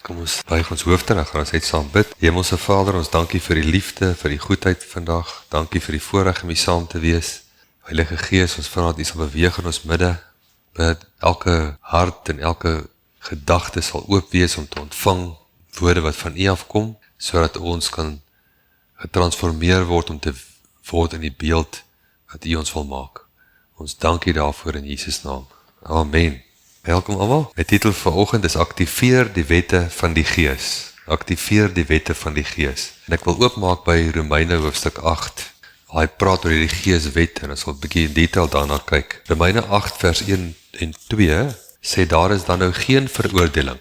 Kom ons buig ons hoofde en gaan ons uit saam bid. Hemelse Vader, ons dankie vir die liefde, vir die goedheid vandag. Dankie vir die voorreg om hier saam te wees. Heilige Gees, ons vra dat U sal beweeg in ons midde, dat elke hart en elke gedagte sal oop wees om te ontvang woorde wat van U afkom, sodat ons kan getransformeer word om te word in die beeld wat U ons wil maak. Ons dankie daarvoor in Jesus naam. Amen. Welkom almal. My titel vir oggend is Aktiveer die wette van die Gees. Aktiveer die wette van die Gees. En ek wil oopmaak by Romeine hoofstuk 8. Waar hy praat oor die Geeswet en ons sal 'n bietjie in detail daarna kyk. Romeine 8 vers 1 en 2 sê daar is dan nou geen veroordeling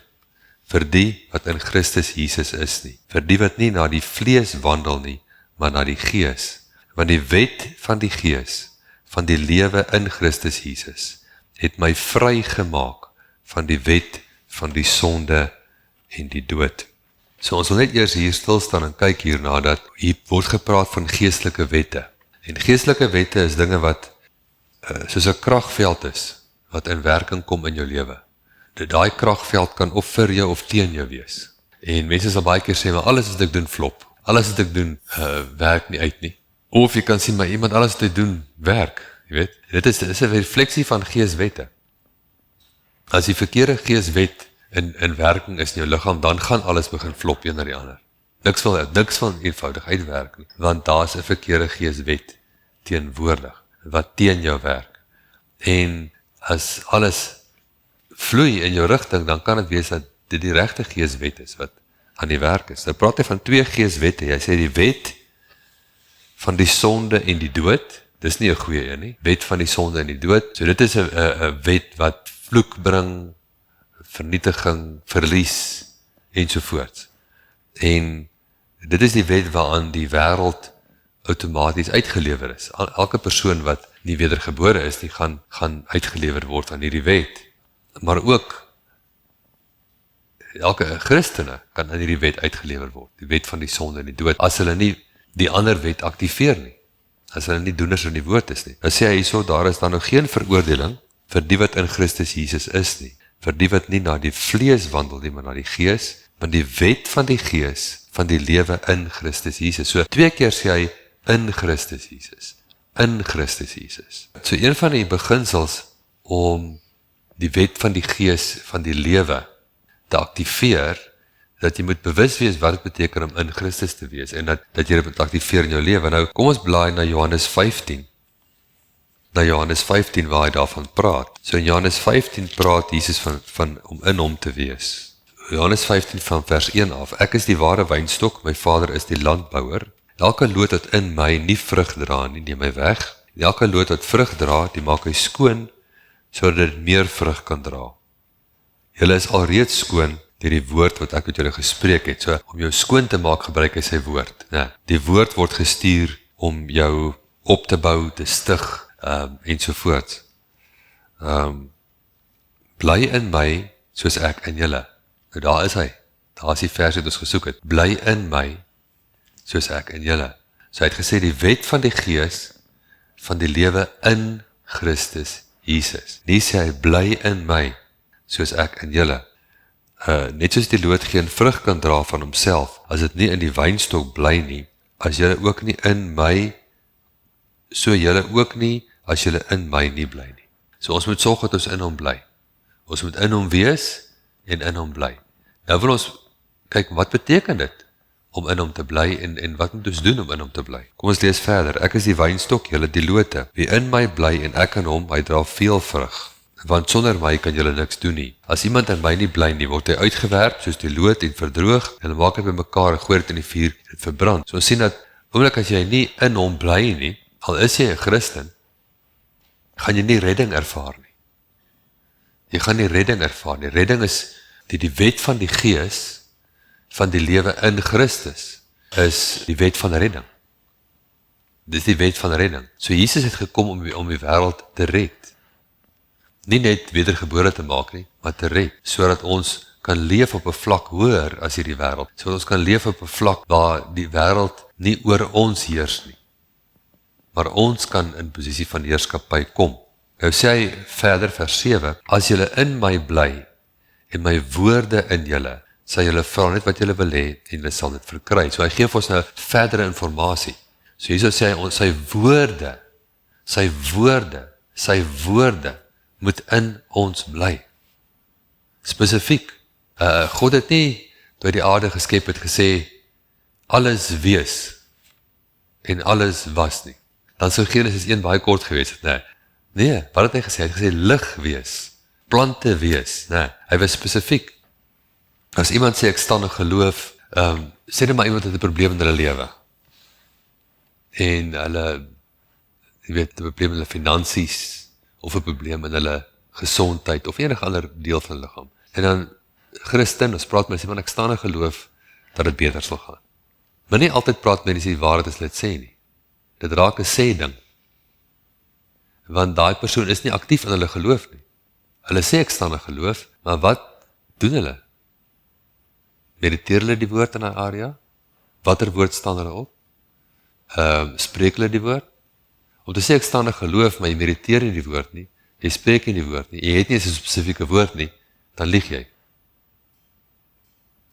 vir die wat in Christus Jesus is nie. Vir die wat nie na die vlees wandel nie, maar na die Gees. Want die wet van die Gees van die lewe in Christus Jesus het my vry gemaak van die wet van die sonde en die dood. So ons wil net eers hier stil staan en kyk hierna dat hier word gepraat van geestelike wette. En geestelike wette is dinge wat soos 'n kragveld is, wat in werking kom in jou lewe. Daai kragveld kan of vir jou of teen jou wees. En mense sal baie keer sê, maar alles wat ek doen flop. Alles wat ek doen werk nie uit nie. Of jy kan sien, maar iemand alles wat hy doen werk. Jy weet, dit is 'n refleksie van geeswette. As die verkeerde geeswet in werking is in jou liggaam, dan gaan alles begin flop een na die ander. Niks van eenvoudig uitwerk nie, want daar's 'n verkeerde geeswet teenwoordig, wat teen jou werk. En as alles vloei in jou rigting, dan kan dit wees dat dit die regte geeswet is wat aan die werk is. Nou praat hy van twee geeswette. Hy sê die wet van die sonde en die dood. Dis nie 'n goeie een nie. Wet van die sonde en die dood. So dit is 'n wet wat vloek bring, vernietiging, verlies ensovoorts. En dit is die wet waaraan die wêreld outomaties uitgelewer is. Elke persoon wat nie wedergebore is nie, gaan uitgelewer word aan hierdie wet. Maar ook elke Christene kan aan hierdie wet uitgelewer word. Die wet van die sonde en die dood. As hulle nie die ander wet aktiveer nie. As hulle nie doeners in die woord is nie. Dan sê hy hierso, daar is dan nou geen veroordeling vir die wat in Christus Jesus is nie. Vir die wat nie na die vlees wandel nie, maar na die Gees, want die wet van die Gees van die lewe in Christus Jesus. So 2 keer sê hy in Christus Jesus. In Christus Jesus. So een van die beginsels om die wet van die Gees van die lewe te aktiveer, dat jy moet bewus wees wat dit beteken om in Christus te wees en dat jy dit moet aktiveer in jou lewe. Nou, kom ons blaai na Johannes 15. Na Johannes 15 waar hy daarvan praat. So in Johannes 15 praat Jesus van om in hom te wees. Johannes 15 van vers 1 af. Ek is die ware wynstok, my Vader is die landbouer. Elke loot wat in my nie vrug dra nie, neem hy weg. En elke loot wat vrug dra, die maak hy skoon, sodat dit meer vrug kan dra. Julle is alreeds skoon deur die woord wat ek met julle gespreek het. So, om jou skoon te maak, gebruik hy sy woord. Nee, die woord word gestuur om jou op te bou, te stig, ensovoorts. Bly in my, soos ek in julle. Nou daar is hy. Daar is die vers wat ons gesoek het. Bly in my, soos ek in julle. So hy het gesê, die wet van die Gees, van die lewe in Christus Jesus. Nie sê hy, bly in my, soos ek in julle. Net soos die loot geen vrug kan dra van homself, as dit nie in die wynstok bly nie, as julle ook nie in my, so julle ook nie, as julle in my nie bly nie. So ons moet sorg dat ons in hom bly. Ons moet in hom wees en in hom bly. Nou wil ons kyk, wat beteken dit om in hom te bly en wat moet ons doen om in hom te bly? Kom ons lees verder. Ek is die wynstok, julle die lote. Wie in my bly en ek in hom, hy dra veel vrug. Want sonder my kan julle niks doen nie. As iemand in my nie bly nie, word hy uitgewerp soos die loot en verdroog, en maak dit bymekaar en gooi dit in die vuur en dit verbrand. So ons sien dat, oomblik as jy nie in hom bly nie, al is jy 'n Christen, gaan jy nie redding ervaar nie. Jy gaan nie redding ervaar nie. Redding is die wet van die Gees van die lewe in Christus is die wet van redding. Dit is die wet van redding. So Jesus het gekom om die wêreld te red. Nie net wedergebore te maak nie, maar te red, sodat ons kan leef op 'n vlak hoër as hierdie wêreld, sodat ons kan leef op 'n vlak waar die wêreld nie oor ons heers nie, maar ons kan in posisie van heerskappy kom. Nou sê hy verder vers 7, as julle in my bly en my woorde in julle, sal julle vra net wat julle wil hê en julle sal dit verkry. So hy gee vir ons nou verdere informasie. So hierso sê hy, sy woorde moet in ons bly. Spesifiek, God het nie toe hy die aarde geskep het gesê, alles wees en alles was nie. Dan sou Genesis 1 baie kort gewees het, nee, wat het hy gesê? Hy het gesê, lig wees, plante wees, hy was spesifiek. As iemand sê, ek staan in geloof, sê net maar iemand het 'n probleem in hulle lewe, en hulle, jy weet, 'n probleem in hulle finansies, of 'n probleem in hulle gesondheid, of enige ander deel van hulle liggaam. En dan, Christen, ons praat met sê, man, ek staan in geloof, dat het beter sal gaan. Maar nie altyd praat mense die waarheid as hulle dit sê nie. Dit raak 'n sê ding. Want daai persoon is nie aktief in hulle geloof nie. Hulle sê ek staan in geloof, maar wat doen hulle? Mediteer hulle die woord in daai area? Watter woord staan hulle op? Spreek hulle die woord? Om te sê ek staan in geloof, maar jy mediteer nie die woord nie, jy spreek nie die woord nie, jy het nie eens 'n spesifieke woord nie, dan lieg jy.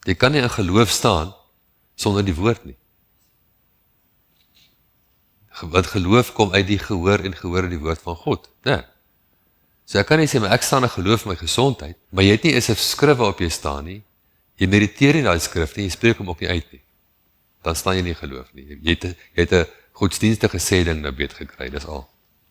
Jy kan nie in geloof staan sonder die woord nie. Want geloof kom uit die gehoor en gehoor in die woord van God. So ek kan nie sê, maar ek staan in geloof my gesondheid, maar jy het nie eens 'n skrif waarop jy staan nie, jy mediteer nie daai skrif nie, jy spreek hom ook nie uit nie. Dan staan jy nie in geloof nie. Jy het 'n godsdienstige sê ding nou beet gekry, dis al.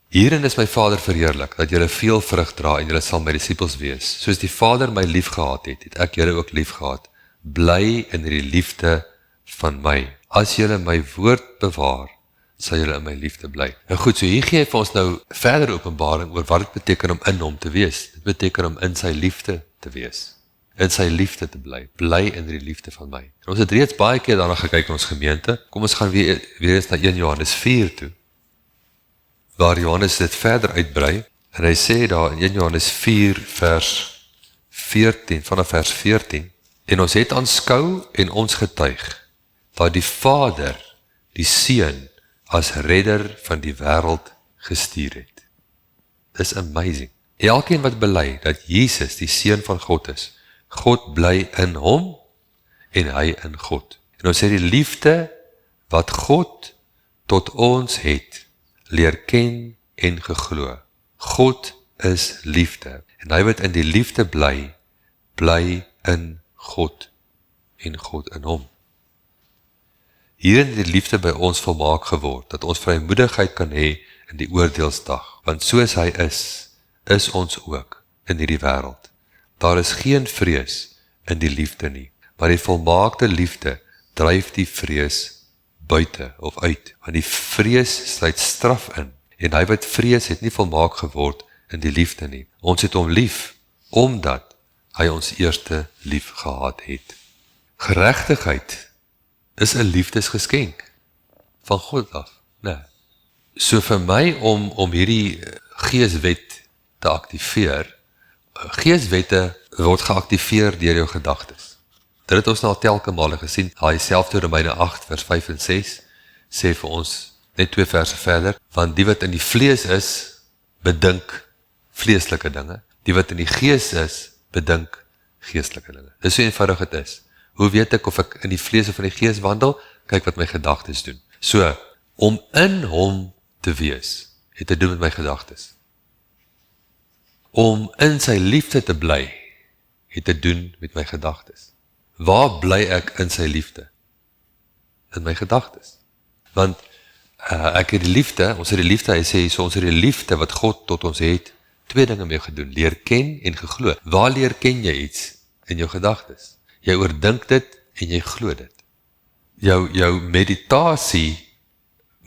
Hierin is my Vader verheerlik, dat julle veel vrug dra en julle sal my disippels wees. Soos die Vader my lief gehad het, het ek julle ook lief gehad. Bly in die liefde van my. As julle my woord bewaar, sal julle in my liefde bly. En goed, so hier gee hy vir ons nou verder openbaring oor wat dit beteken om in hom te wees. Dit beteken om in sy liefde te wees. In sy liefde te bly. Bly in die liefde van my. En ons het reeds baie keer daarna gekyk in ons gemeente. Kom ons gaan weer eens na 1 Johannes 4 toe. Waar Johannes dit verder uitbrei. En hy sê daar in 1 Johannes 4 vers 14, vanaf vers 14. En ons het aanskou en ons getuig, dat die Vader, die Seun, as redder van die wêreld gestuur het. Dis amazing. Elkeen wat bely dat Jesus die Seun van God is, God bly in hom en hy in God. En ons sê die liefde wat God tot ons het, leer ken en geglo. God is liefde. En hy wat in die liefde bly, bly in God en God in hom. Hierin het die liefde by ons volmaak geword, dat ons vrymoedigheid kan hê in die oordeelsdag, want soos hy is ons ook in hierdie wêreld. Daar is geen vrees in die liefde nie, maar die volmaakte liefde dryf die vrees buite of uit, want die vrees sluit straf in, en hy wat vrees het nie volmaak geword in die liefde nie. Ons het hom lief, omdat hy ons eerste lief gehad het. Geregtigheid is 'n liefdesgeskenk van God af. So vir my om hierdie geeswet te aktiveer, geeswette word geaktiveer deur jou gedagtes. Dit het ons nou al telke male gesien. Daai selfde Romeine 8 vers 5 en 6 sê vir ons net 2 verse verder, want die wat in die vlees is, bedink vleeslike dinge. Die wat in die gees is, bedink geestelike dinge. Dis so eenvoudig dit is. Hoe weet ek of ek in die vlees of in die gees wandel? Kyk wat my gedagtes doen. So, om in hom te wees, het te doen met my gedagtes. Om in sy liefde te bly, het te doen met my gedagtes. Waar bly ek in sy liefde? In my gedagtes. Want ek het die liefde, ons het die liefde, hy sê, so ons het die liefde wat God tot ons het, 2 dinge mee gedoen, leer ken en geglo. Waar leer ken jy iets? In jou gedagtes. Jy oordink dit en jy glo dit. Jou meditasie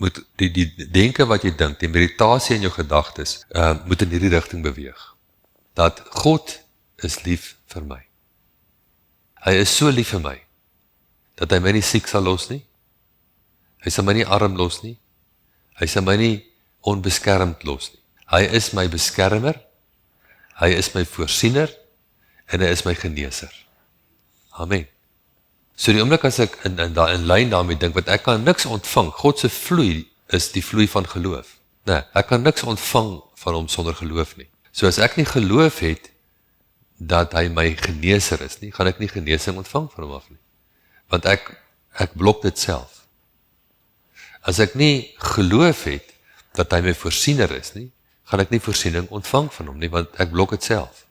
moet, die denke wat jy dink, die meditasie in jou gedagtes, moet in hierdie rigting beweeg. Dat God is lief vir my. Hy is so lief vir my, dat hy my nie siek sal los nie. Hy sal my nie arm los nie. Hy sal my nie onbeskermd los nie. Hy is my beskermer, hy is my voorsiener, en hy is my geneeser. Amen. So die oomblik as ek in lyn daarmee dink, want ek kan niks ontvang, God se vloei is die vloei van geloof. Nee, ek kan niks ontvang van hom sonder geloof nie. So as ek nie geloof het, dat hy my geneeser is nie, gaan ek nie genesing ontvang van hom af nie. Want ek blok dit self. As ek nie geloof het, dat hy my voorsiener is nie, gaan ek nie voorsiening ontvang van hom nie, want ek blok dit self.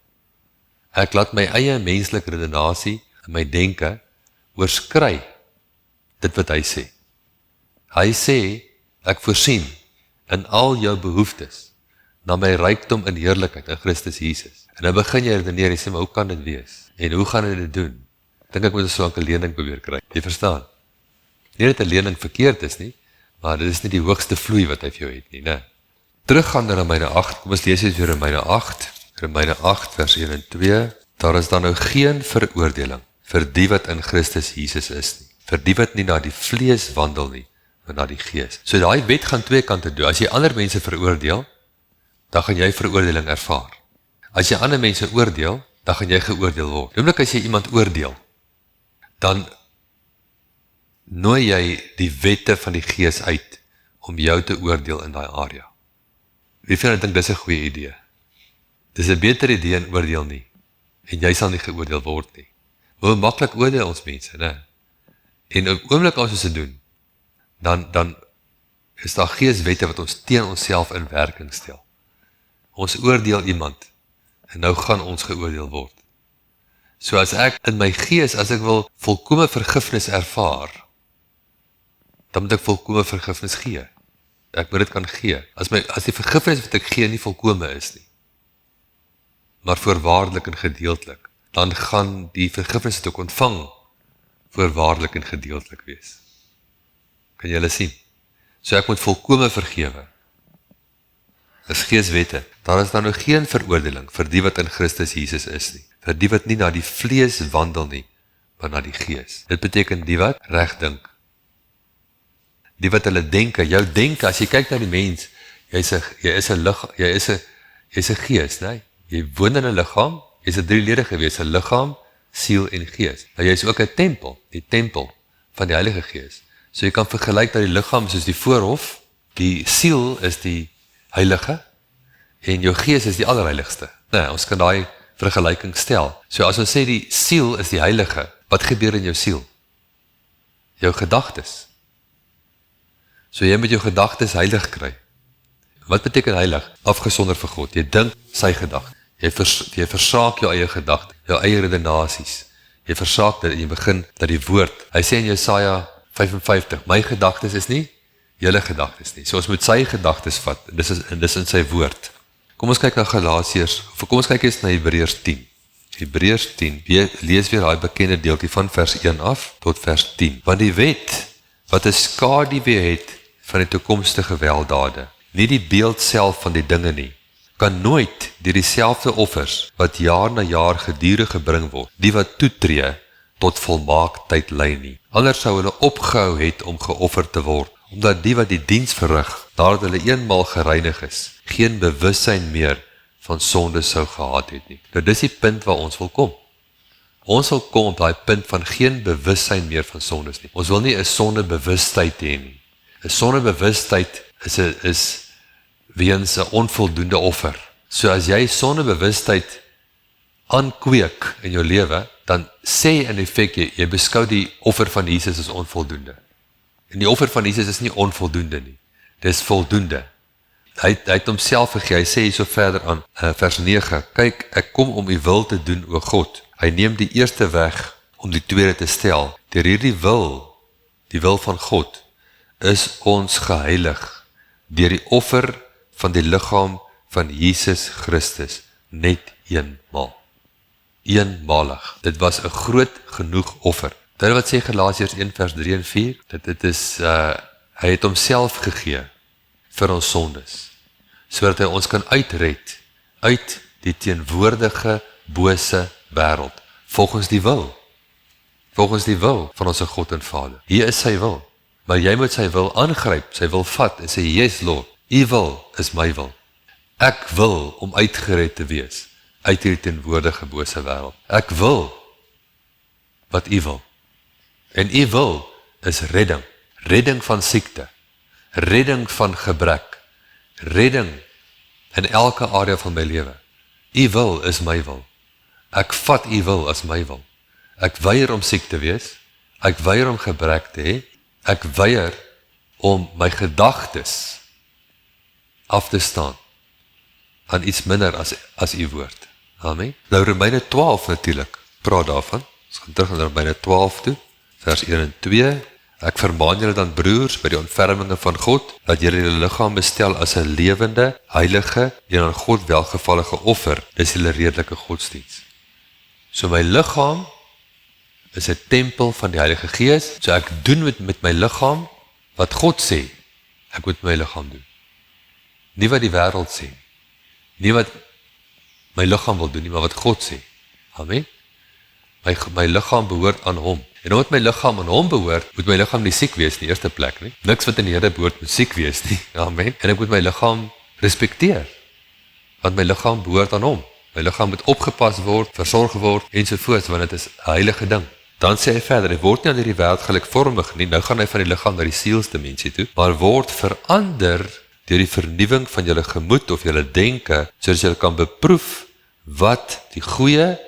Ek laat my eie menslike redenasie en my denke oorskry dit wat hy sê. Hy sê, ek voorsien in al jou behoeftes, na my rykdom in heerlikheid in Christus Jesus. En dan begin jy redeneer, jy sê, maar hoe kan dit wees? En hoe gaan hy dit doen? Dink ek moet so 'n lening probeer kry. Jy verstaan? Nie dat 'n lening verkeerd is nie, maar dit is nie die hoogste vloei wat hy vir jou het nie, né? Teruggaan na Romeine 8, kom ons lees eens weer Romeine 8, Romeine 8 vers 1 en 2, daar is dan nou geen veroordeling vir die wat in Christus Jesus is nie, vir die wat nie na die vlees wandel nie, maar na die gees. So daai wet gaan twee kante doen, as jy ander mense veroordeel, dan gaan jy veroordeling ervaar. As jy ander mense oordeel, dan gaan jy geoordeel word. Noemlik as jy iemand oordeel, dan nooi jy die wette van die gees uit, om jou te oordeel in daai area. Wie vind, ek dink dis 'n goeie idee. Dis 'n beter idee en oordeel nie, en jy sal nie geoordeel word nie. Hoe maklik oordeel ons mense, né? En op oomblik as ons dit doen, dan is daar geeswette wat ons teen onsself in werking stel. Ons oordeel iemand, en nou gaan ons geoordeel word. So as ek in my gees, as ek wil volkome vergifnis ervaar, dan moet ek volkome vergifnis gee. Ek moet dit kan gee. As die vergifnis wat ek gee nie volkome is nie, maar voorwaardelik en gedeeltelik, dan gaan die vergifnis wat ek ontvang, voorwaardelik en gedeeltelik wees. Kan julle sien? So ek moet volkome vergewe. Dis geeswette. Daar is dan nou geen veroordeling vir die wat in Christus Jesus is nie, vir die wat nie na die vlees wandel nie, maar na die gees. Dit beteken die wat reg dink. Die wat hulle denke, jou denke, as jy kyk na die mens, jy is 'n gees, né? Jy woon in 'n liggaam, jy is 'n drieledige wees, 'n liggaam, siel en gees. Nou jy is ook 'n tempel, die tempel van die Heilige Gees. So jy kan vergelyk dat die liggaam soos die voorhof, die siel is die heilige, en jou gees is die allerheiligste. Nee, ons kan daai vergelyking stel. So as ons sê die siel is die heilige, wat gebeur in jou siel? Jou gedagtes. So jy moet jou gedagtes heilig kry. Wat beteken heilig? Afgesonder vir God. Jy dink sy gedagte. Jy versaak jou eie gedagte, jou eie redenasies. Jy versaak dit en jy begin dat die woord. Hy sê in Jesaja 55, my gedagtes is nie julle gedagtes nie. So ons moet sy gedagtes vat, en dis in sy woord. Kom ons kyk na Galasiërs, of kom ons kyk eens na Hebreërs 10. Hebreërs 10, lees weer daai bekende deeltjie van vers 1 af tot vers 10. Want die wet, wat 'n skaduwee het van die toekomstige weldade, nie die beeld self van die dinge nie, kan nooit deur dieselfde offers, wat jaar na jaar gedurig gebring word, die wat toetree tot volmaaktheid lei nie. Anders sou hulle opgehou het om geoffer te word, omdat die wat die diens verrig, nadat hulle eenmaal gereinig is, geen bewussyn meer van sonde sou gehad het nie. Nou dis die punt waar ons wil kom. Ons wil kom op daai punt van geen bewussyn meer van sondes nie. Ons wil nie 'n sondebewustheid hê nie. 'n Sondebewustheid is weens 'n onvoldoende offer. So as jy sondebewustheid aankweek in jou lewe, dan sê in effek jy beskou die offer van Jesus as onvoldoende. En die offer van Jesus is nie onvoldoende nie. Dis voldoende. Hy het homself gegee. Hy sê hier so verder aan vers 9, kyk, ek kom om u wil te doen, o God. Hy neem die eerste weg om die tweede te stel. Deur hierdie wil, die wil van God, is ons geheilig deur die offer van die liggaam van Jesus Christus net eenmaal. Eenmalig. Dit was 'n groot genoeg offer. Dit wat sê Galasiërs 1 vers 3 en 4, dit is hy het homself gegee vir ons sondes, sodat hy ons kan uitred uit die teenwoordige bose wêreld, volgens die wil van ons God en Vader. Hier is sy wil, maar jy moet sy wil aangryp, sy wil vat en sê, yes Lord, u wil is my wil. Ek wil om uitgered te wees uit hierdie teenwoordige bose wêreld. Ek wil wat u wil. En u wil is redding. Redding van siekte. Redding van gebrek. Redding in elke area van my lewe. U wil is my wil. Ek vat u wil as my wil. Ek weier om siek te wees. Ek weier om gebrek te hê. Ek weier om my gedagtes af te staan aan iets minder as u woord. Amen. Nou Romeine 12 natuurlik, praat daarvan. Ons gaan terug na Romeine 12 toe, vers 1 en 2. Ek vermaan julle dan broers by die ontferminge van God, dat julle julle liggaam bestel as 'n lewende, heilige en aan God welgevallige offer. Dis julle redelike godsdiens. So my liggaam is 'n tempel van die Heilige Gees, so ek doen met my liggaam wat God sê, ek moet my liggaam doen. Nie wat die wêreld sê, nie wat my liggaam wil doen nie, maar wat God sê. Amen. My liggaam behoort aan hom. En omdat my liggaam aan hom behoort, moet my liggaam nie siek wees in die eerste plek nie. Niks wat in die Here behoort moet siek wees nie. Amen. En ek moet my liggaam respekteer, want my liggaam behoort aan hom. My liggaam moet opgepas word, versorg word, ensovoorts, want dit is 'n heilige ding. Dan sê hy verder, hy word nie aan hierdie wêreld gelykvormig nie, nou gaan hy van die liggaam na die sielsdimensie toe, maar word verander deur die vernuwing van julle gemoed of julle denke, sodat julle kan beproef wat die goeie,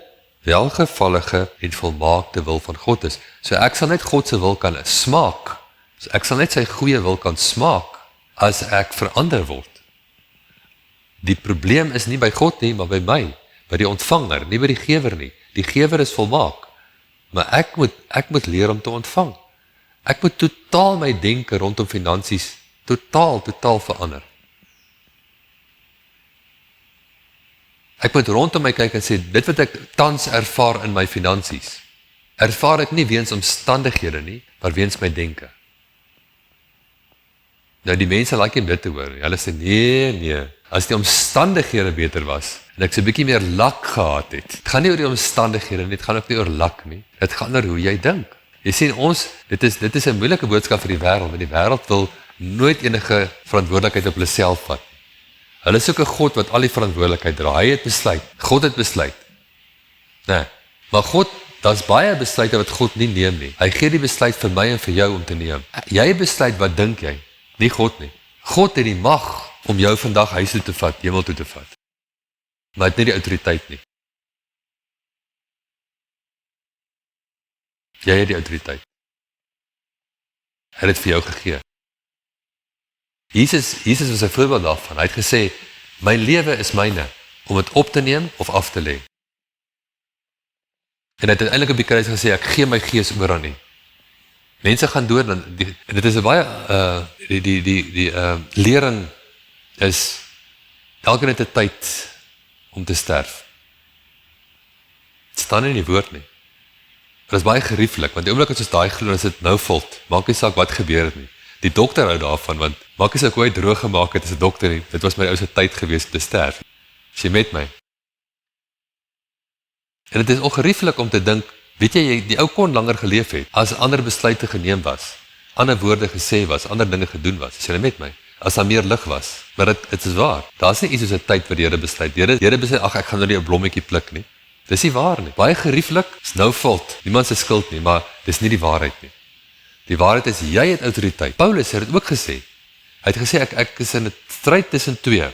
welgevallige en volmaakte wil van God is. So ek sal net God se wil kan smaak, so ek sal net sy goeie wil kan smaak, as ek verander word. Die probleem is nie by God nie, maar by my, by die ontvanger, nie by die gewer nie. Die gewer is volmaak, maar ek moet leer om te ontvang. Ek moet totaal my denke rondom finansies totaal verander. Ek moet rondom my kyk en sê, dit wat ek tans ervaar in my finansies, ervaar ek nie weens omstandighede nie, maar weens my denke. Nou die mense like om dit te hoor, hulle sê nee, as die omstandighede beter was, en ek so 'n bietjie meer lak gehad het, het gaan nie oor die omstandighede nie, het gaan ook nie oor lak nie, het gaan oor hoe jy dink. Jy sien dit is 'n moeilike boodskap vir die wêreld, want die wêreld wil nooit enige verantwoordelikheid op hulle self vat. Hulle soek 'n God wat al die verantwoordelikheid dra. Hy het besluit, God het besluit. Nee, maar God, daar's baie besluite wat God nie neem nie. Hy gee die besluit vir my en vir jou om te neem. Jy besluit wat dink jy, nie God nie. God het die mag om jou vandag huis toe te vat, hemel toe te vat. Maar het nie die autoriteit nie. Jy het die autoriteit. Hy het dit vir jou gegee. Jesus was 'n voorbeeld daarvan. Hy het gesê, my lewe is myne, om dit op te neem of af te lê. En hy het uiteindelik op die kruis gesê, ek gee my gees oor aan U. Mense gaan dood, en dit is 'n baie, die lering is, elkeen het 'n tyd om te sterf. Het staan nie in die woord nie. Dit is baie gerieflik, want die oomblik as ons daai glo, is dit nou vult, maak nie saak wat gebeur het nie. Die dokter hou daarvan, want maak nie saak hoe hy droog gemaak het as 'n dokter nie, dit was my ou se tyd gewees om te sterf. Is jy met my? En dit is ongerieflik om te dink, weet jy, die ou kon langer geleef het, as ander besluite geneem was, ander woorde gesê was, ander dinge gedoen was, is jy met my? As daar meer lig was, maar dit is waar, daar is nie iets soos 'n tyd wat die Here besluit, die Here besluit, ag ek gaan nou nie 'n blommetjie pluk nie, dis nie waar nie, baie gerieflik, is nou valt, niemand se skuld nie, maar dis nie die waarheid nie. Die waarheid is, jy het autoriteit. Paulus het dit ook gesê. Hy het gesê, ek is in 'n stryd tussen twee.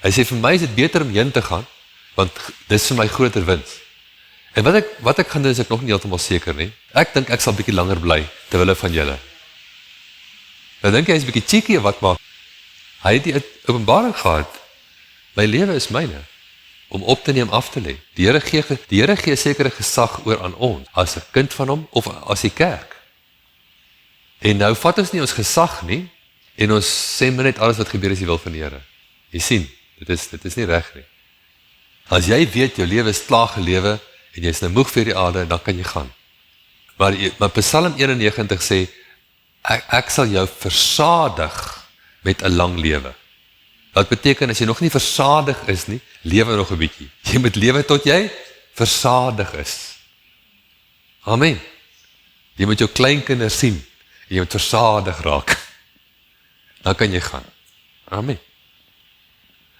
Hy sê, vir my is dit beter om heen te gaan, want dis vir my groter wins. En wat ek gaan doen, is ek nog nie heeltemal seker nie. Ek dink ek sal 'n bietjie langer bly, terwille van julle. Nou dink jy, hy is 'n bietjie cheeky, wat maak? Hy het die openbaring gehad. My lewe is myne, om op te neem, af te lê. Die Here gee sekere gesag oor aan ons, as 'n kind van hom, of as die kerk. En nou vat ons nie ons gesag nie, en ons sê net alles wat gebeur is die wil van die Here. Jy sien, dit is nie reg nie. As jy weet, jou lewe is klaar gelewe, en jy is nou moeg vir die aarde, dan kan jy gaan. Maar Psalm 91 sê, ek sal jou versadig met 'n lang lewe. Dat beteken, as jy nog nie versadig is nie, lewe nog 'n bietjie. Jy moet lewe tot jy versadig is. Amen. Jy moet jou kleinkinders sien, en jy moet versadig raak. Dan kan jy gaan. Amen.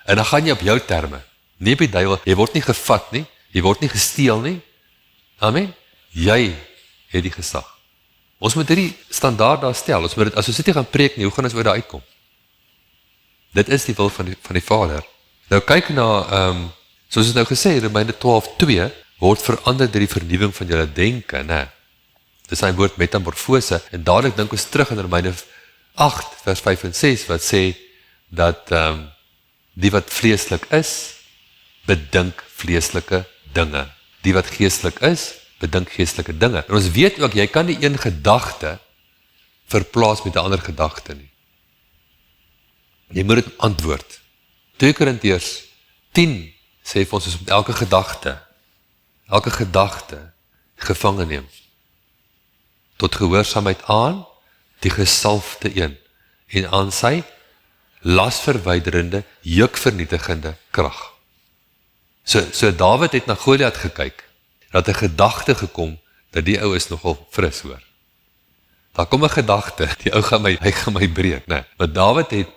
En dan gaan jy op jou terme, nie op die duiwel, jy word nie gevat nie, jy word nie gesteel nie. Amen. Jy het die gesag. Ons moet hierdie standaard daar stel, ons moet dit, as ons dit nie gaan preek nie, hoe gaan ons oor daar uitkom? Dit is die wil van die Vader. Nou kyk na, soos ons nou gesê, Romeine 12:2, word verander deur die vernuwing van julle denke, né? Dis sy woord metamorfose, en dadelik dink ons terug in Romeine 8, vers 5 en 6, wat sê, dat die wat vleeslik is, bedink vleeslike dinge. Die wat geestelik is, bedink geestelike dinge. En ons weet ook, jy kan nie een gedagte verplaas met 'n ander gedagte nie. Jy moet dit antwoord. 2 Korintiërs 10 sê vir ons, ons moet elke gedagte gevange neem. Tot gehoorsaamheid aan die gesalfde een en aan sy lasverwyderende, jukvernietigende krag. So Dawid het na Goliat gekyk, dat 'n gedagte gekom, dat die ou is nogal fris, hoor. Daar kom 'n gedagte, die ou hy gaan my breek, né? Maar Dawid het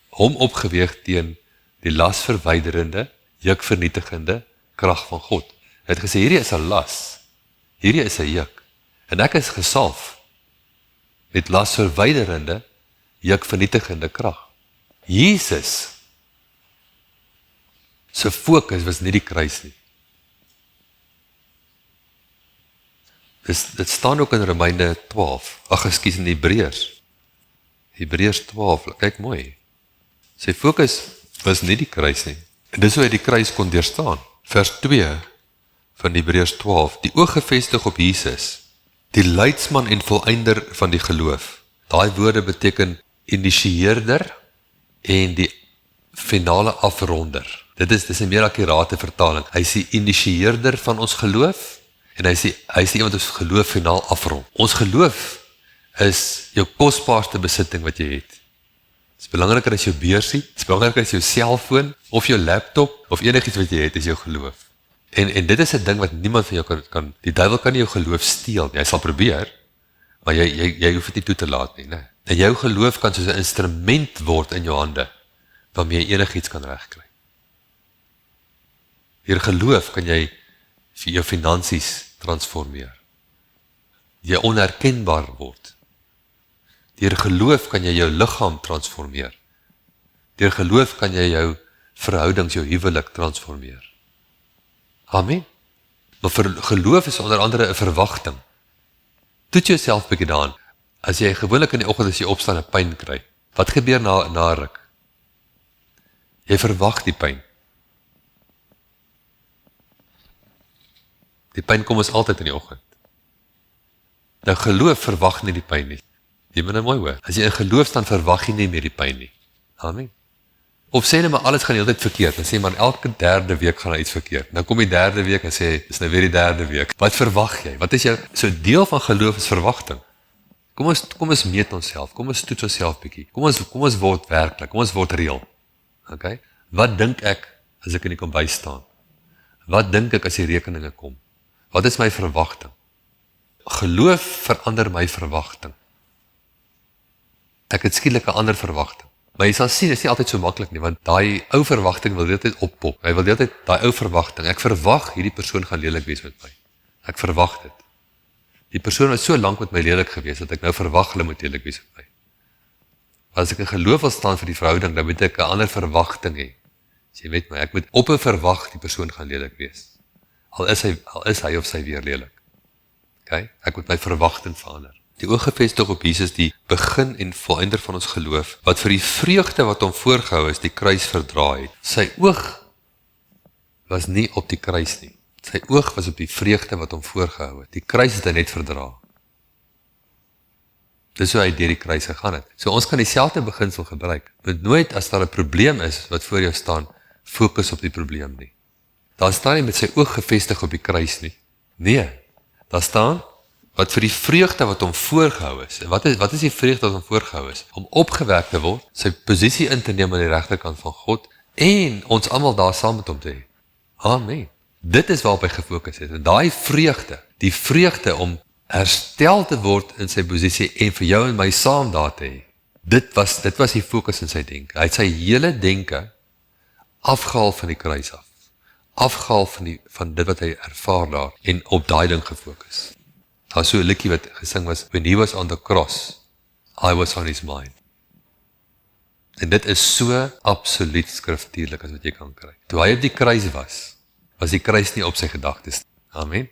hom opgeweeg teen die lasverwyderende, jukvernietigende krag van God. Hy het gesê, hierdie is 'n las, hierdie is 'n juk, en ek is gesalf met lasverwyderende, jukvernietigende krag. Jesus se fokus was nie die kruis nie. Dit staan ook in Romeine 12, in Hebreërs 12, kyk mooi. Sy fokus was nie die kruis nie. En dis hoe hy die kruis kon deurstaan. Vers 2 van Hebreërs 12, die oog gefestig op Jesus, die leidsman en volëinder van die geloof. Daai woorde beteken initieerder en die finale afronder. Dit is 'n meer akkurate vertaling. Hy is die initieerder van ons geloof, en hy is iemand ons geloof finaal afrond. Ons geloof is jou kosbaarste besitting wat jy het. Dit is belangriker as jou beursie, dit is belangriker as jou selfoon, of jou laptop, of enigiets wat jy het, is jou geloof. En dit is 'n ding wat niemand van jou kan, die duiwel kan nie jou geloof steel nie. Hy sal probeer, maar jy hoef dit nie toe te laat nie, né? En jou geloof kan soos 'n instrument word in jou hande, waarmee jy enigiets kan regkry. Deur geloof kan jy vir jou finansies transformeer. Jy onherkenbaar word. Deur geloof kan jy jou liggaam transformeer. Deur geloof kan jy jou verhoudings, jou huwelik transformeer. Amen. Maar vir geloof is onder andere 'n verwagting. Toets jouself bietjie daaraan. As jy gewoonlik in die oggend as jy opstaan 'n pyn kry, wat gebeur na 'n ruk? Jy verwag die pyn. Die pyn kom ons altyd in die oggend. Nou geloof verwag nie die pyn nie. Jy moet nou mooi hoor. As jy in geloof staan, verwag jy nie meer die pyn nie. Amen. Of sê net maar alles gaan heeltyd verkeerd. Dan sê maar elke 3de week gaan iets verkeerd. Nou kom die 3de week en sê, dis nou weer die 3de week. Wat verwag jy? Wat is jou, so deel van geloof is verwagting. Kom ons meet onsself. Kom ons toets onsself bietjie. Kom ons word werklik. Kom ons word reël. Okay? Wat dink ek as ek in die kombuis staan? Wat dink ek as die rekeninge kom? Wat is my verwagting? Geloof verander my verwagting. Ek het skielik 'n ander verwagting. Maar jy sal sien, dit is nie altyd so maklik nie, want daai ou verwagting wil altyd oppop. Hy wil altyd daai ou verwagting. Ek verwag hierdie persoon gaan lelik wees met my. Ek verwag dit. Die persoon was so lank met my lelik gewees dat ek nou verwag hulle moet lelik wees met my. As ek in geloof wil staan vir die verhouding, dan moet ek 'n ander verwagting hê. As jy weet my, ek moet op 'n verwag die persoon gaan lelik wees. Al is hy of sy weer lelik. Okay? Ek moet my verwagting verander. Die oog gefestig op Jesus, die begin en volëinder van ons geloof, wat vir die vreugde wat hom voorgehou is, die kruis verdra het. Sy oog was nie op die kruis nie. Sy oog was op die vreugde wat hom voorgehou het. Die kruis het hy net verdra. Dis hoe hy deur die kruis gegaan het. So ons kan dieselfde beginsel gebruik. Moet nooit as daar 'n probleem is wat voor jou staan, fokus op die probleem nie. Daar staan nie met sy oog gefestig op die kruis nie. Nee, daar staan wat vir die vreugde wat hom voorgehou is. En wat is die vreugde wat hom voorgehou is? Om opgewek te word, sy posisie in te neem aan die regterkant van God en ons almal daar saam met hom te hê. Amen. Dit is waarop hy gefokus het. En daai vreugde, die vreugde om herstel te word in sy posisie en vir jou en my saam daar te hê. Dit was die fokus in sy denke. Hy het sy hele denke afgehaal van die kruis af. Afgehaal van dit wat hy ervaar daar en op daai ding gefokus. Daar so 'n liedjie wat gesing was, when he was on the cross, I was on his mind. En dit is so absoluut skriftuurlik as wat jy kan kry. Toe hy op die kruis was die kruis nie op sy gedagtes. Amen.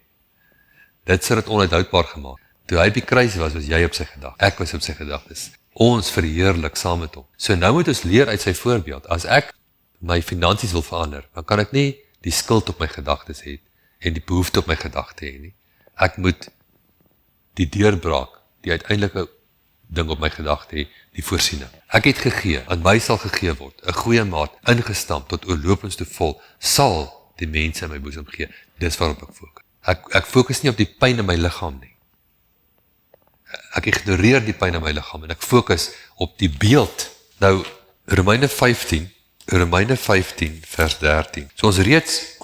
Dit sal dit onuithoudbaar gemaak. Toe hy op die kruis was jy op sy gedagtes. Ek was op sy gedagtes. Ons verheerlik saam met hom. So nou moet ons leer uit sy voorbeeld. As ek my finansies wil verander, dan kan ek nie die skuld op my gedagtes hê en die behoefte op my gedagte hê nie. Ek moet die deurbraak, die uiteindelike ding op my gedagte hê, die voorsiening. Ek het gegee, aan my sal gegee word, 'n goeie maat, ingestamp tot oorlopends te vol, sal die mense in my boesem gee. Dis waarop ek fokus. Ek fokus nie op die pyn in my liggaam nie. Ek ignoreer die pyn in my liggaam en ek fokus op die beeld. Nou, Romeine 15 vers 13. So ons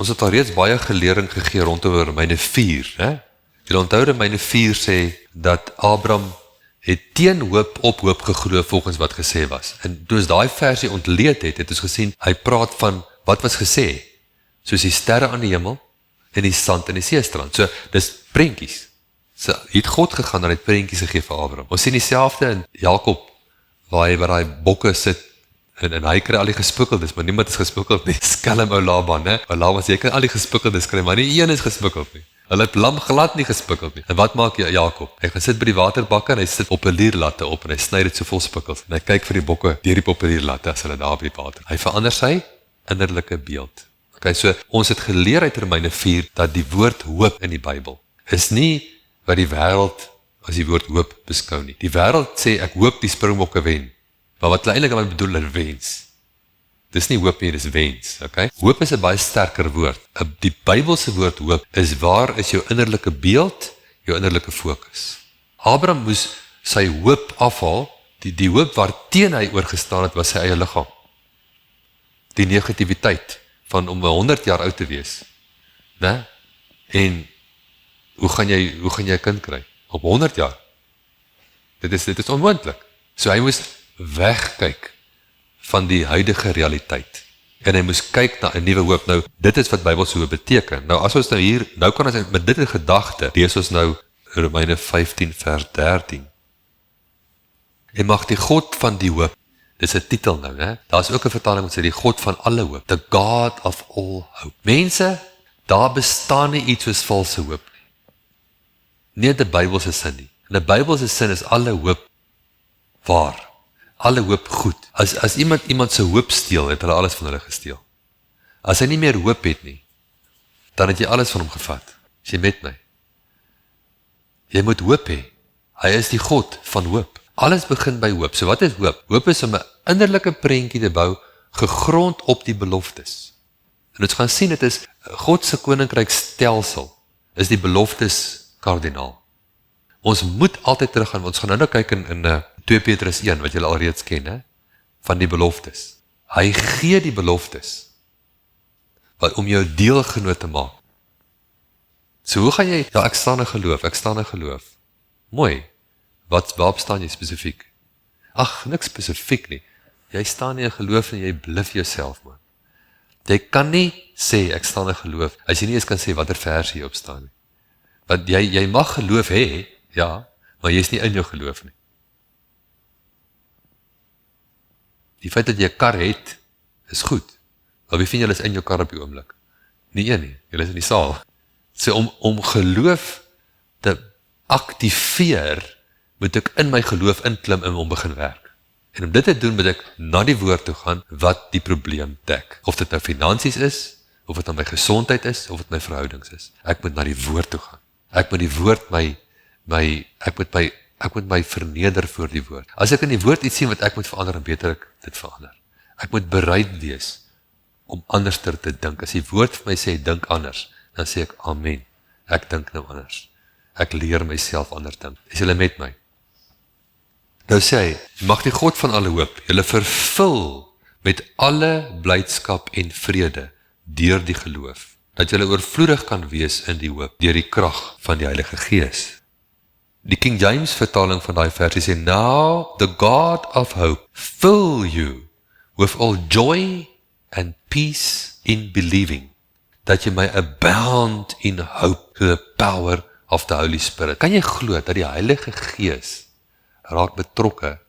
het al reeds baie gelering gegee rondom Romeine 4, hè? Jy onthou Romeine 4 sê dat Abraham het teen hoop op hoop geglo volgens wat gesê was. En toe ons daai versie ontleed het ons gesien, hy praat van wat was gesê, soos die sterre aan die hemel en die sand in die seestrand. So, dis prentjies. So, het God gegaan en het prentjies gegee vir Abraham. Ons sien dieselfde in Jakob, waar hy by die bokke sit, en hy kry al die gespikkeldes, maar niemand is gespikkeld nie. Skelm ou Laban, né? Ou Laban sê, jy kan al die gespikkeldes kry, maar nie een is gespikkeld nie. Hulle het lam glad nie gespikkeld nie. En wat maak Jakob? Hy gaan sit by die waterbakke en hy sit populierlatte op en hy sny dit so vol spikkels. En hy kyk vir die bokke deur die populierlatte as hulle daar by die water. Hy verander sy innerlike beeld. Okay, so ons het geleer uit Romeine 4 dat die woord hoop in die Bybel is nie wat die wêreld as die woord hoop beskou nie. Die wêreld sê ek hoop die Springbokke wen. Maar wat hulle eintlik aan bedoel, hulle wens. Dis nie hoop nie, dis wens, okay? Hoop is 'n baie sterker woord. Die Bybelse woord hoop is waar is jou innerlike beeld, jou innerlike fokus. Abraham moes sy hoop afhaal, die hoop waarteen hy oorgestaan het was sy eie liggaam. Die negativiteit van om 100 jaar oud te wees, né? En hoe gaan jy 'n kind kry? Op 100 jaar? Dit is onmoontlik. So hy moes wegkyk van die huidige realiteit. En hy moes kyk na 'n nuwe hoop. Nou, dit is wat Bybelse hoop beteken. Nou, as ons nou hier, nou kan ons met dit in gedagte, lees ons nou Romeine 15 vers 13. En mag die God van die hoop, dis 'n titel nou, né? Daar is ook 'n vertaling wat sê die God van alle hoop, the God of all hope. Mense, daar bestaan nie iets soos valse hoop nie. Nie in die Bybelse sin nie. In die Bybelse sin is alle hoop waar. Alle hoop goed. As iemand se hoop steel, het hulle alles van hulle gesteel. As hy nie meer hoop het nie, dan het jy alles van hom gevat. Is jy met my? Jy moet hoop hê. Hy is die God van hoop. Alles begin by hoop. So wat is hoop? Hoop is om 'n innerlike prentjie te bou, gegrond op die beloftes. En ons gaan sien, dit is God se koninkryk stelsel, is die beloftes kardinaal. Ons moet altyd teruggaan, ons gaan nou kyk in 2 Petrus 1, wat julle al reeds ken, hè? Van die beloftes. Hy gee die beloftes, om jou deelgenoot te maak. So hoe gaan jy, ja, ek staan in geloof. Mooi, waarop staan jy spesifiek? Ag, niks spesifiek nie. Jy staan in geloof en jy bluf jouself, man. Jy kan nie sê, ek staan in geloof, as jy nie eens kan sê, wat vers jy op staan nie. Want jy mag geloof hê, ja, maar jy is nie in jou geloof nie. Die feit dat jy 'n kar het, is goed. Maar wie vind julle is in jou kar op die oomblik? Nie een nie, julle is in die saal. So om geloof te aktiveer, moet ek in my geloof inklim en om begin werk. En om dit te doen, moet ek na die woord toe gaan, wat die probleem dek. Of dit nou finansies is, of dit nou my gesondheid is, of dit my verhoudings is. Ek moet na die woord toe gaan. Ek moet die woord ek moet my verneder voor die woord. As ek in die woord iets sien wat ek moet verander, dan beter ek dit verander. Ek moet bereid wees om anders te dink. As die woord vir my sê, dink anders, dan sê ek, amen, ek dink nou anders. Ek leer myself anders dink. Is julle met my? Nou sê hy, mag die God van alle hoop julle vervul met alle blydskap en vrede deur die geloof, dat julle oorvloedig kan wees in die hoop, deur die krag van die Heilige Gees. Die King James vertaling van daai versie sê, now the God of hope fill you with all joy and peace in believing, that you may abound in hope through the power of the Holy Spirit. Kan jy glo dat die Heilige Gees raak betrokke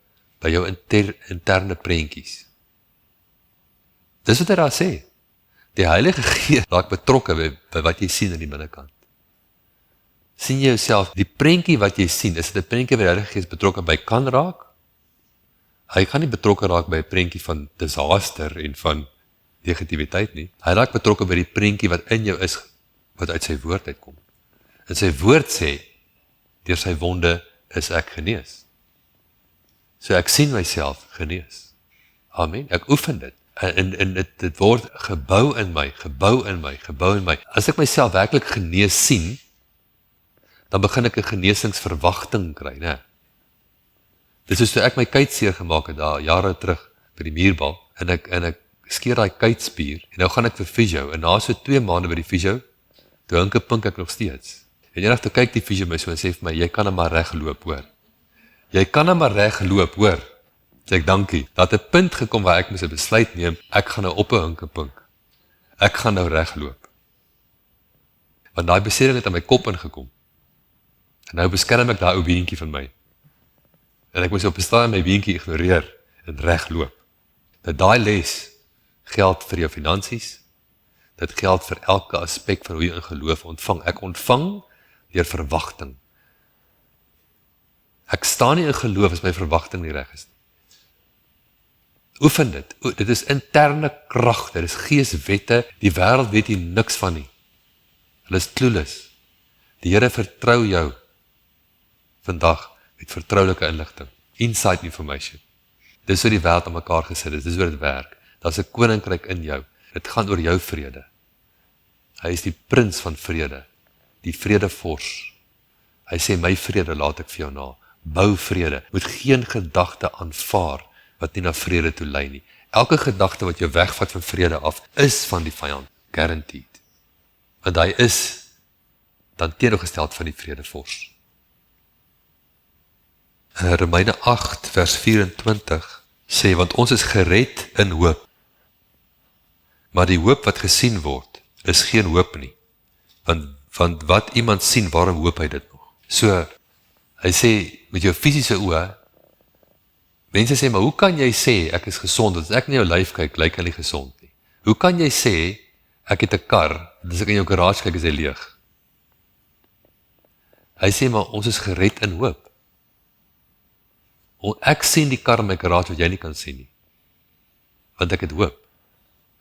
by jou interne prentjies? Dis wat hy daar sê. Die Heilige Gees raak betrokke by wat jy sien in die binnekant. Sien jy jouself, die prentjie wat jy sien, is dit 'n prentjie wat die Heilige Gees betrokke by kan raak? Hy gaan nie betrokke raak by 'n prentjie van disaster en van negativiteit nie. Hy raak betrokke by die prentjie wat in jou is, wat uit sy woord uitkom. En sy woord sê, deur sy wonde is ek genees. So ek sien myself genees. Amen. Ek oefen dit. En dit word gebou in my. As ek myself werklik genees sien, dan begin ek 'n genesingsverwagting kry, né? Dis soos toe ek my kuitseer gemaak het daar jare terug by die muurbal en ek skeer daai kuitspier en nou gaan ek vir fisio en na so 2 maande by die fisio, toe hinkepink ek nog steeds. En eendag toe kyk die fisio my so en sê vir my, jy kan nou maar reg loop, hoor. Jy kan nou maar reg loop, hoor. Sê ek dankie. Dat 'n punt gekom waar ek moes 'n besluit neem, ek gaan nou op 'n hinkepink. Ek gaan nou reg loop. Want daai besering het aan my kop ingekom. En nou beskerm ek daai ou beentjie van my. En ek moes op 'n stadium my beentjie ignoreer en reg loop. Dat daai les geld vir jou finansies. Dit geld vir elke aspek van hoe jy in geloof ontvang. Ek ontvang deur verwagting. Ek staan nie in geloof as my verwagting nie reg is nie. Oefen dit. Dit is interne krag, dit is geeswette, die wêreld weet hier niks van nie. Hulle is clueless. Die Here vertrou jou vandag met vertroulike inligting, inside information. Dis hoe die wêreld aan mekaar gesit is, dis hoe dit werk. Daar's 'n koninkryk in jou. Dit gaan oor jou vrede. Hy is die prins van vrede, die vredevors. Hy sê my vrede laat ek vir jou na. Bou vrede. Moet geen gedagte aanvaar wat nie na vrede toe lei nie. Elke gedagte wat jou wegvat van vrede af, is van die vyand, guaranteed. Want hy is dan teenoorgesteld van die vredevors. Romeine 8 vers 24 sê, want ons is gered in hoop. Maar die hoop wat gesien word, is geen hoop nie. Want wat iemand sien, waarom hoop hy dit nog? So, hy sê, met jou fisiese oë, mense sê, maar hoe kan jy sê, ek is gesond, as ek in jou lyf kyk, lyk hy nie gesond nie. Hoe kan jy sê, ek het 'n kar, as ek in jou garage kyk, is hy leeg? Hy sê, maar ons is gered in hoop. Ek sien die kar in my garage wat jy nie kan sien nie. Want ek het hoop.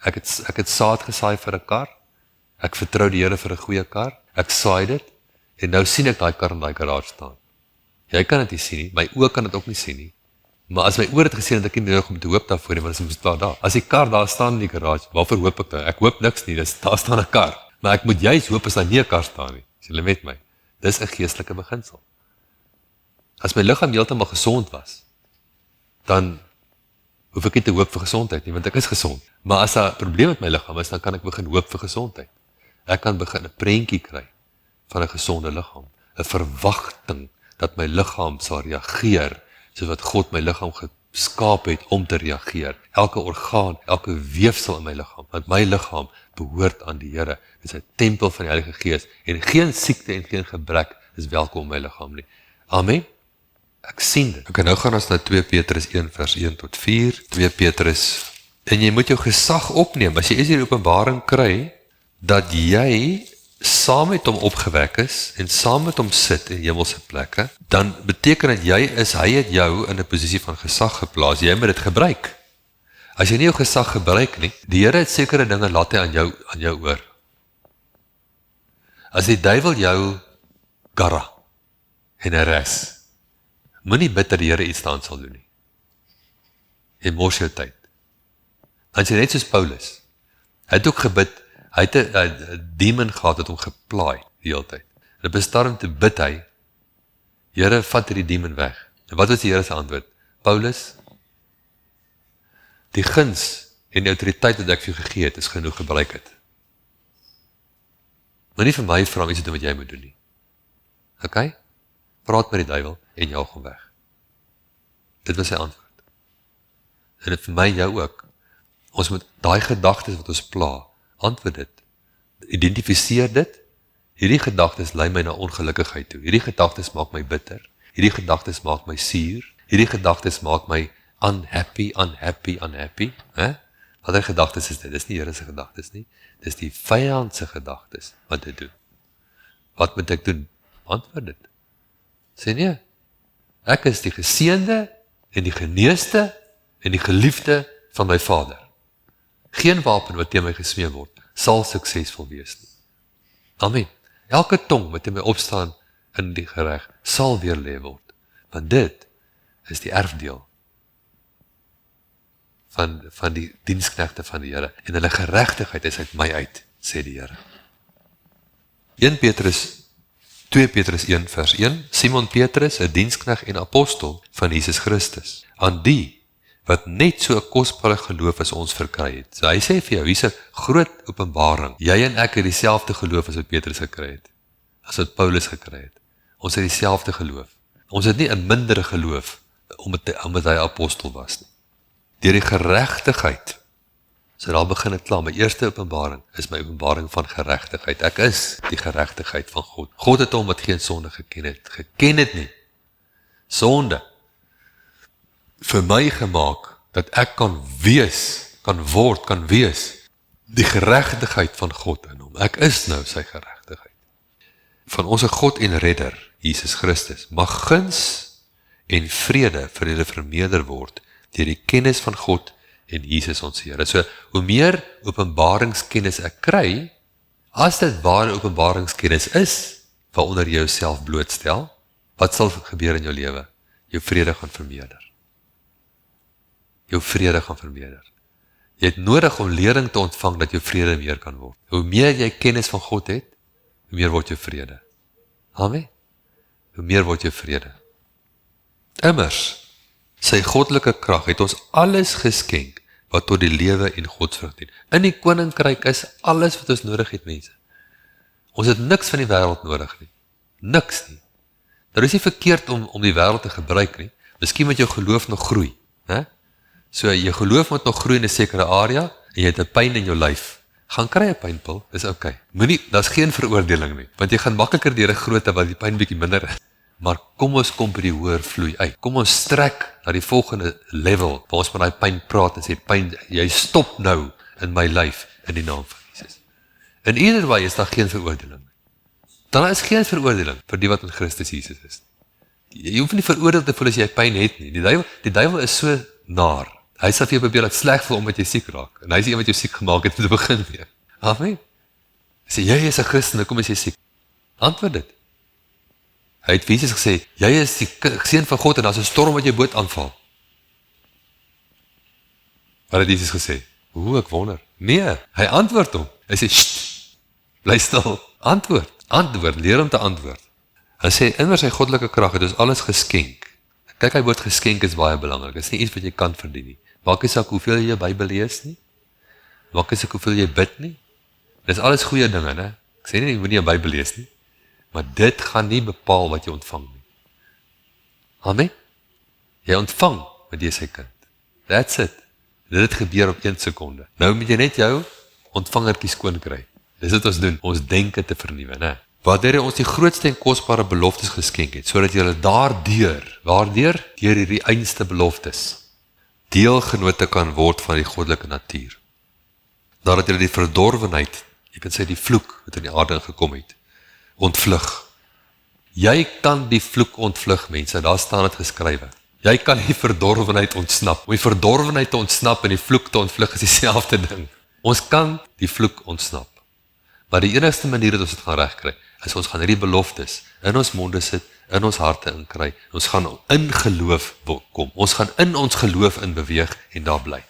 Ek het saad gesaai vir 'n kar. Ek vertrou die Here vir 'n goeie kar. Ek saai dit en nou sien ek daai kar in daai garage staan. Jy kan dit nie sien nie, my oë kan dit ook nie sien nie. Maar as my oor het gesien dat ek nie nodig om te hoop daarvoor nie, want dit is daar. As die kar daar staan in die garage, waarvoor hoop ek nou? Ek hoop niks nie, daar staan 'n kar. Maar ek moet juist hoop as daar nie 'n kar staan nie. Is julle met my? Dis 'n geestelike beginsel. As my liggaam heeltemal gesond was, dan hoef ek nie te hoop vir gesondheid nie, want ek is gesond. Maar as daar 'n probleem met my liggaam is, dan kan ek begin hoop vir gesondheid. Ek kan begin 'n prentjie kry van 'n gesonde liggaam, 'n verwagting dat my liggaam sal reageer soos wat God my liggaam geskaap het om te reageer. Elke orgaan, elke weefsel in my liggaam, want my liggaam behoort aan die Here. Dit is 'n tempel van die Heilige Gees en geen siekte en geen gebrek is welkom in my liggaam nie. Amen. Ek sien dit. Okay, nou gaan ons na 2 Petrus 1 vers 1 tot 4. 2 Petrus. En jy moet jou gesag opneem. As jy is hier Openbaring kry, dat jy saam met hom opgewek is en saam met hom sit in hemelse plekke, dan beteken dit hy het jou in 'n posisie van gesag geplaas. Jy moet dit gebruik. As jy nie jou gesag gebruik nie, die Here het sekere dinge laat hy aan jou oor. As die duiwel jou garra en arrest, moenie bid dat die Here iets daaraan sal doen nie. Jy mors jou tyd. As jy net soos Paulus, hy het ook gebid, hy het 'n demon gehad wat hom geplaai die hele tyd. En op 'n stadium te bid hy, Here, vat hierdie demon weg. En wat was die Here se antwoord? Paulus, die guns en die autoriteit wat ek vir jou gegee het, is genoeg, gebruik het. Maar nie vir my vra om iets te doen wat jy moet doen nie. Okay? Praat met die duiwel en jaag hom weg. Dit was sy antwoord. En dit vir my, jou ook. Ons moet daai gedagtes wat ons pla, antwoord dit. Identifiseer dit. Hierdie gedagtes lei my na ongelukkigheid toe. Hierdie gedagtes maak my bitter. Hierdie gedagtes maak my suur. Hierdie gedagtes maak my unhappy. Watter gedagtes is dit? Dis nie Here se gedagtes nie. Dis die vyand se gedagtes wat dit doen. Wat moet ek doen? Antwoord dit. Sê nee, ek is die geseënde en die geneesde en die geliefde van my Vader. Geen wapen wat teen my gesmee word, sal suksesvol wees nie. Amen. Elke tong wat teen my opstaan in die gereg, sal weerlê word. Want dit is die erfdeel van die diensknegte van die Here. En hulle geregtigheid is uit my uit, sê die Here. 2 Petrus 1 vers 1, Simon Petrus, 'n dienskneg en apostel van Jesus Christus, aan die wat net so 'n kosbare geloof as ons verkry het. So hy sê vir jou, hier's 'n groot openbaring. Jy en ek het dieselfde geloof as wat Petrus gekry het, as wat Paulus gekry het. Ons het dieselfde geloof. Ons het nie 'n mindere geloof omdat hy apostel was nie. Deur die geregtigheid. So daar begin het klaar. My eerste openbaring is my openbaring van geregtigheid. Ek is die geregtigheid van God. God het hom wat geen sonde geken het nie. Sonde vir my gemaak, dat ek kan wees die geregtigheid van God in hom. Ek is nou sy geregtigheid. Van ons God en Redder, Jesus Christus, mag guns en vrede vir julle vermeerder word deur die kennis van God en Jesus ons Here. So, hoe meer openbaringskennis ek kry, as dit ware openbaringskennis is, waaronder jy jouself blootstel, wat sal gebeur in jou lewe? Jou vrede gaan vermeerder. Jou vrede gaan vermeerder. Jy het nodig om lering te ontvang dat jou vrede meer kan word. Hoe meer jy kennis van God het, hoe meer word jou vrede. Amen. Hoe meer word jou vrede. Immers, sy goddelike krag het ons alles geskenk wat tot die lewe en godsvrug dien. In die koninkryk is alles wat ons nodig het, mense. Ons het niks van die wêreld nodig nie. Niks nie. Daar is nie verkeerd om die wêreld te gebruik nie. Miskien moet jou geloof nog groei, né? So jou geloof moet nog groei in 'n sekere area en jy het 'n pyn in jou lyf. Gaan kry 'n pynpil, dis okay. Daar's geen veroordeling nie, want jy gaan makliker deur 'n grootte wat die pyn bietjie minder is. Maar kom ons kom by die hoër vloei uit. Kom ons strek na die volgende level, waar ons met daai pyn praat en sê, pyn, jy stop nou in my lyf, in die naam van Jesus. In either way is daar geen veroordeling. Daar is geen veroordeling vir die wat in Christus Jesus is. Jy hoef nie veroordeel te voel as jy pyn het nie. Die duiwel is so naar. Hy sal vir jou probeer dat sleg voel omdat jy siek raak. En hy is een wat jou siek gemaak het te begin weer. Amen. Hy sê, jy is 'n Christen, kom as jy siek. Antwoord dit. Hy het vir Jesus gesê, jy is die seun van God en daar's 'n storm wat jou boot aanval. Wat het Jesus gesê? Ek wonder. Nee, hy antwoord hom. Hy sê, sst, bly stil. Antwoord, leer om te antwoord. Hy sê, immers sy goddelike krag het ons alles geskenk. Kyk, hy woord geskenk is baie belangrik. Dit is nie iets wat jy kan verdien nie. Maak nie saak hoeveel jy jou Bybel lees nie. Maak nie saak hoeveel jy bid nie. Dis alles goeie dinge, né? Ek sê nie jy moet nie 'n Bybel lees nie. Maar dit gaan nie bepaal wat jy ontvang nie. Amen? Jy ontvang met jy sy kind. That's it. Dit gebeur op 1 sekonde. Nou moet jy net jou ontvangertjie skoon kry. Dis wat ons doen, ons denke te vernuwe, né? Waardeur hy ons die grootste en kosbare beloftes geskenk het, sodat jy waardeur hierdie einste beloftes, deelgenote kan word van die goddelike natuur. Nadat jy die verdorwenheid, jy kan sê die vloek wat in die aarde gekom het, ontvlug. Jy kan die vloek ontvlug, mense, daar staan het geskrywe. Jy kan die verdorwenheid ontsnap. Om die verdorwenheid te ontsnap en die vloek te ontvlug is dieselfde ding. Ons kan die vloek ontsnap. Maar die enigste manier dat ons dit gaan regkry, is ons gaan hierdie beloftes in ons monde sit, in ons harte inkry, ons gaan in geloof kom, ons gaan in ons geloof in beweeg en daar bly.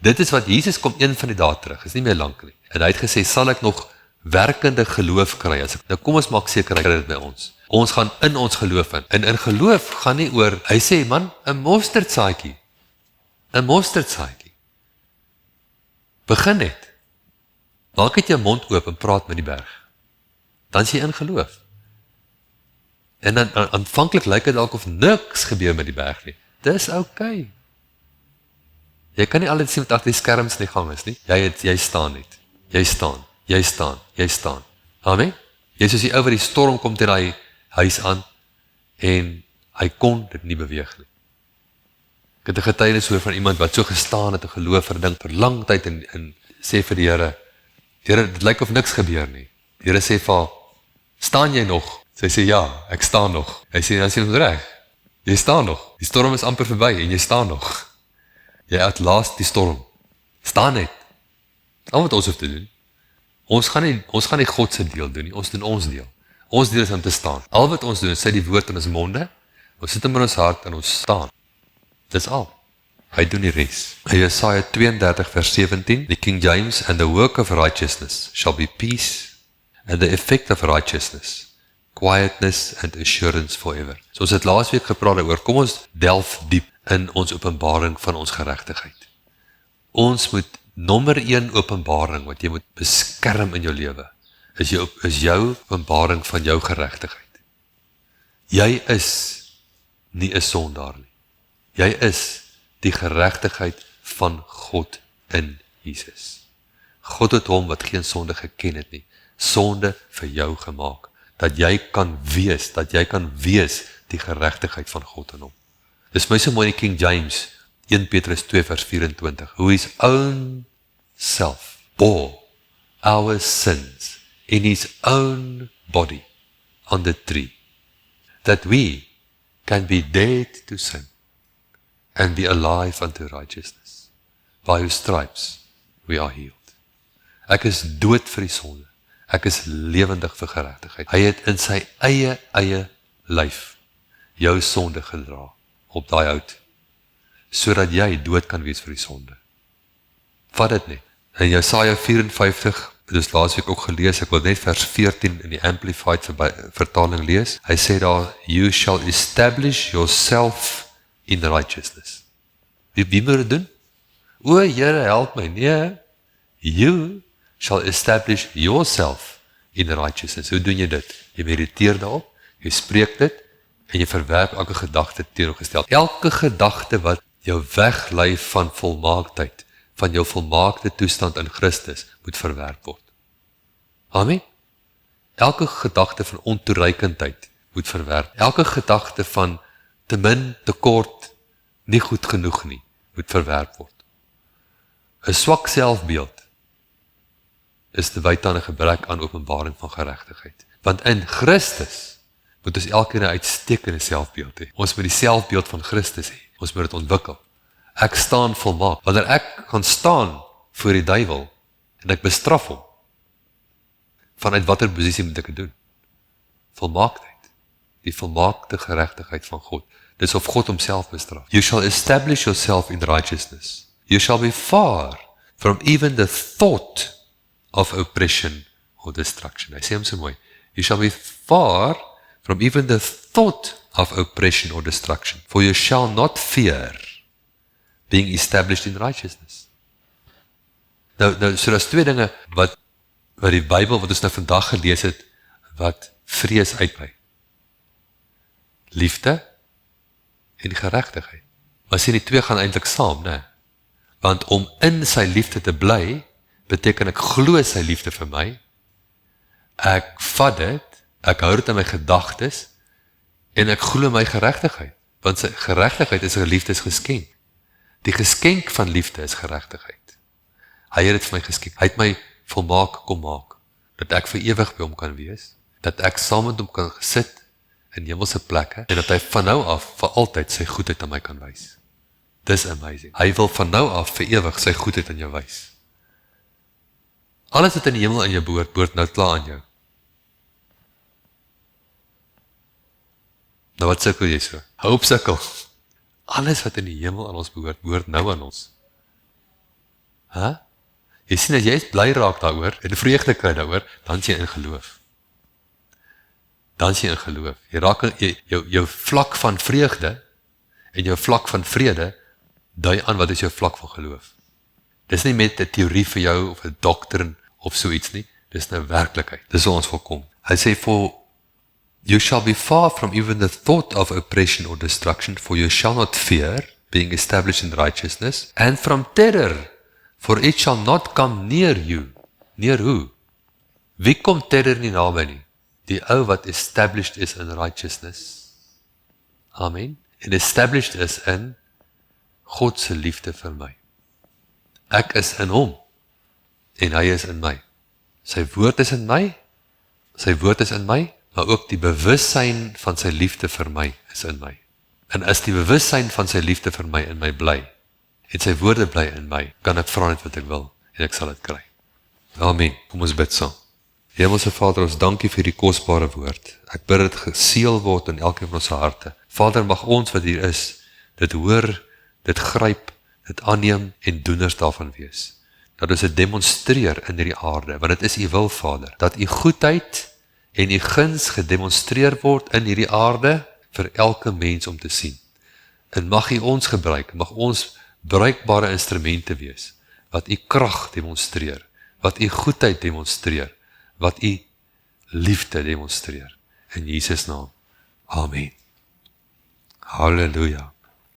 Dit is wat Jesus kom een van die dae terug, is nie meer lank nie, en hy het gesê, sal ek nog werkende geloof kry, nou kom ons maak seker, hy kry dit by ons. Ons gaan in ons geloof in, en in geloof gaan nie oor, hy sê, man, 'n mosterdsaadjie, begin net, maak het jou mond oop en praat met die berg, dan is jy in geloof. En dan aanvanklik lyk dit dalk of niks gebeur met die berg nie. Dis okay. Jy kan nie altyd sien wat agter die skerms in die gang is nie. Jy staan net. Jy staan. Amen. Jy soos die ou wat die storm kom teen hy huis aan en hy kon dit nie beweeg nie. Ek het 'n getuienis so van iemand wat so gestaan het en geloof vir 'n ding vir lang tyd en sê vir die Here, dit lyk of niks gebeur nie. Die Here sê vir haar, staan jy nog? Sy sê, ja, ek staan nog. Hy sê, dan sê ons reg. Jy staan nog. Die storm is amper verby en jy staan nog. Jy uitlaas die storm. Staan net. Al wat ons hoef te doen. Ons gaan nie God se deel doen nie, ons doen ons deel. Ons deel is om te staan. Al wat ons doen, is sy die woord in ons monde, ons sit hom in ons hart en ons staan. Dis al. Hy doen die res. In Jesaja 32 vers 17, die King James, and the work of righteousness shall be peace, and the effect of righteousness, quietness and assurance forever. So ons het laasweek gepraat oor, kom ons delf diep in ons openbaring van ons geregtigheid. Ons moet nommer 1 openbaring wat jy moet beskerm in jou lewe, is jou openbaring van jou geregtigheid. Jy is nie 'n sondaar nie. Jy is die geregtigheid van God in Jesus. God het hom wat geen sonde geken het nie, sonde vir jou gemaak, dat jy kan wees die geregtigheid van God in hom. Dis my so mooi in King James, 1 Petrus 2 vers 24, who his own self bore our sins in his own body on the tree, that we can be dead to sin and be alive unto righteousness. By whose stripes we are healed. Ek is dood vir die sonde. Ek is lewendig vir geregtigheid. Hy het in sy eie lyf jou sonde gedra op daai hout, sodat jy dood kan wees vir die sonde. Vat dit net. In Jesaja 54, dus laasweek ook gelees, ek wil net vers 14 in die Amplified vertaling lees. Hy sê daar, you shall establish yourself in righteousness. Wie moet dit doen? O, Here, help my. Nee, you shall establish yourself in righteousness. Hoe doen jy dit? Jy mediteer daarop, jy spreek dit, en jy verwerp elke gedagte teenoorgestel. Elke gedagte wat jou weglei van volmaaktheid, van jou volmaakte toestand in Christus, moet verwerp word. Amen? Elke gedagte van ontoereikendheid moet verwerp. Elke gedagte van te min, te kort, nie goed genoeg nie, moet verwerp word. 'n swak selfbeeld is te wyte aan 'n gebrek aan openbaring van geregtigheid. Want in Christus moet ons elkeen 'n uitstekende selfbeeld hê. Ons moet die selfbeeld van Christus hê. Ons moet dit ontwikkel. Ek staan volmaak. Wanneer ek gaan staan voor die duiwel en ek bestraf hom, vanuit watter posisie moet ek dit doen? Volmaaktheid. Die volmaakte geregtigheid van God. Dis of God homself bestraf. You shall establish yourself in righteousness. You shall be far from even the thought of oppression or destruction. Hy sê hom so mooi. You shall be far from even the thought of oppression or destruction. For you shall not fear being established in righteousness. Nou so daar's twee dinge wat die Bybel, wat ons nou vandag gelees het, wat vrees uitbrei. Liefde en geregtigheid. Maar sien die twee gaan eintlik saam, né? Want om in sy liefde te bly, beteken ek glo sy liefde vir my, ek vat dit, ek hou dit in my gedagtes, en ek glo my geregtigheid, want sy geregtigheid is 'n liefdesgeskenk. Die geskenk van liefde is geregtigheid. Hy het dit vir my geskenk, hy het my volmaak kom maak, dat ek vir ewig by hom kan wees, dat ek saam met hom kan sit in hemelse plekke, en dat hy van nou af vir altyd sy goedheid aan my kan wys. Dis amazing. Hy wil van nou af vir ewig sy goedheid aan jou wys. Alles wat in die hemel aan jou behoort nou klaar aan jou. Nou wat sukkel jy so? Hou op sukkel. Alles wat in die hemel aan ons behoort nou aan ons. Jy sien, as jy bly raak daaroor, en vreugde kry daaroor, dan is jy in geloof. Jy raak jou vlak van vreugde, en jou vlak van vrede, dui aan wat is jou vlak van geloof. Dis nie met 'n teorie vir jou, of 'n doktrin, of so iets nie, dis nou werklikheid, dis waar ons volkom. Hy sê, for you shall be far from even the thought of oppression or destruction, for you shall not fear, being established in righteousness, and from terror, for it shall not come near you. Near who? Wie kom terror nie naby nie? Die ou wat established is in righteousness. Amen. En established is in God se liefde vir my. Ek is in hom, en hy is in my. Sy woord is in my, maar ook die bewussyn van sy liefde vir my is in my. En as die bewussyn van sy liefde vir my in my bly, en sy woorde bly in my, kan ek vra net wat ek wil, en ek sal dit kry. Amen. Kom ons bid saam. Hemelse Vader, ons dankie vir die kosbare woord. Ek bid dit geseël word in elkeen van ons harte. Vader, mag ons wat hier is, dit hoor, dit gryp, dit aanneem en doeners daarvan wees. Dat ons dit demonstreer in hierdie aarde, want dit is u wil, Vader, dat u goedheid en u guns gedemonstreer word in hierdie aarde vir elke mens om te sien. En mag u ons gebruik, mag ons bruikbare instrumente wees, wat u krag demonstreer, wat u goedheid demonstreer, wat u liefde demonstreer. In Jesus naam. Amen. Halleluja.